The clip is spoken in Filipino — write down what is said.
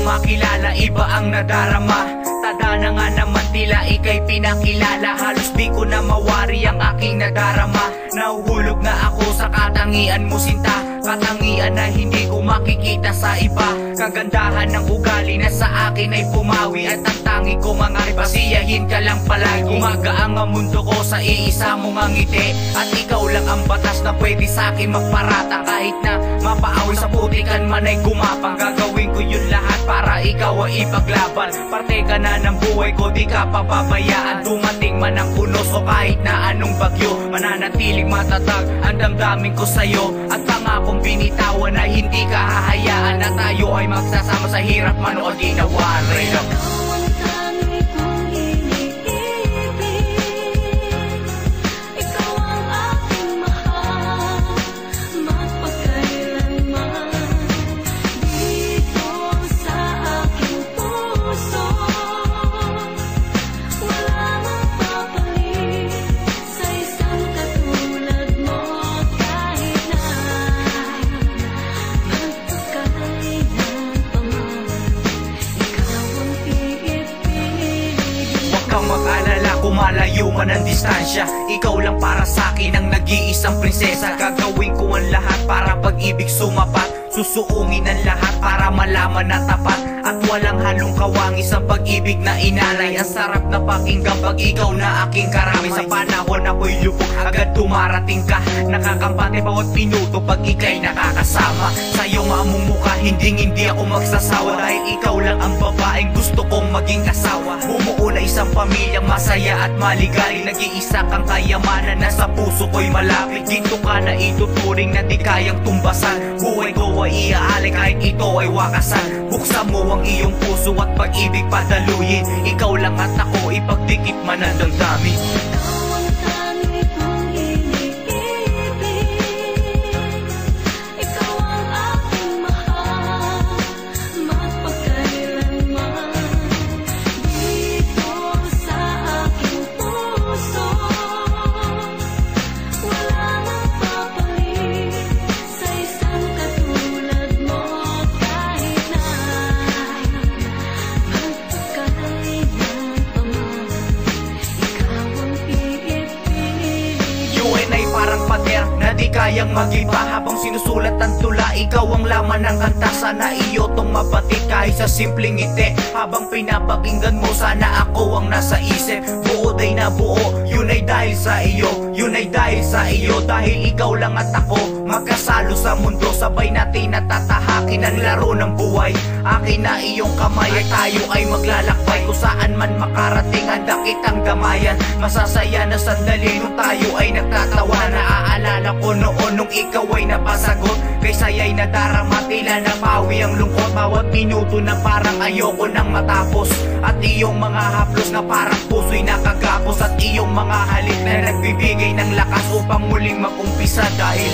makilala, iba ang nadarama. Tada na nga naman tila ika'y pinakilala. Halos di ko na mawari ang aking nadarama. Nahuhulog na ako sa katangian mo sinta, katangian na hindi ko makikita sa iba. Kagandahan ng ugali na sa akin ay pumawi, at ang tangi ko mga pasiyahin ka lang palagi. Gumagaang ang mundo ko sa iisa mong ngiti, at ikaw lang ang batas na pwede sa akin magparata. Kahit na mapaawi sa putikan man ay gumapang, gagawin ko yun lahat para ikaw ay ipaglaban. Parte ka na ng buhay ko, di ka papabayaan. Dumating man ang unos o kahit na anong bagyo, mananatiling matatag ang damdamin ko sa'yo. At pangakong binitawan na hindi ka hahayaan, na tayo ay magsasama sa hirap man o ginawa. Kumalayo man ang distansya, ikaw lang para sa'kin ang nag-iisang prinsesa. Gagawin ko ang lahat para pag-ibig sumapat, susuungin ang lahat para malaman na tapat. At walang halong kawangis ang pag-ibig na inalay. Ang sarap na pakinggan pag ikaw na aking karamay. Sa panahon ako'y lubog, agad dumarating ka. Nakakampante bawat minuto pag ika'y nakakasama. Sa iyong mamumuka, hindi ako magsasawa, dahil ikaw lang ang babaeng gusto kong maging asawa. Bumuo na isang pamilyang masaya at maligali. Nag-iisa kang kayamanan na sa puso ko'y malapit. Dito ka na ituturing na di kayang tumbasan. Buhay ko ay iaalay kahit ito ay wakasan. Buksan mo ang iyong puso at pag-ibig padaluyin. Ikaw lang at ako, ipagdikit man ang damdamin. Na di kayang mag-iba habang sinusulat ang tula, ikaw ang laman ng kanta. Sana iyo tong mabatid kahit sa simpleng ngiti. Habang pinapakinggan mo, sana ako ang nasa isip. Buo day na buo, yun ay dahil sa iyo, yun ay dahil sa iyo. Dahil ikaw lang at ako, magkasalo sa mundo. Sabay natin natatahakin ang laro ng buhay. Akin na iyong kamay at tayo ay maglalakbay. Kung saan man makarating, handa kitang damayan. Masasaya na sandali nung tayo ay nagtatawa. Naaalala ko noon nung ikaw ay napasagot, kay saya'y nadarama, tila napawi ang lungkot. Bawat minuto na parang ayoko nang matapos, at iyong mga haplos na parang puso'y nakagapos, at iyong mga halik na nagbibigay ng lakas upang muling mag-umpisa. Dahil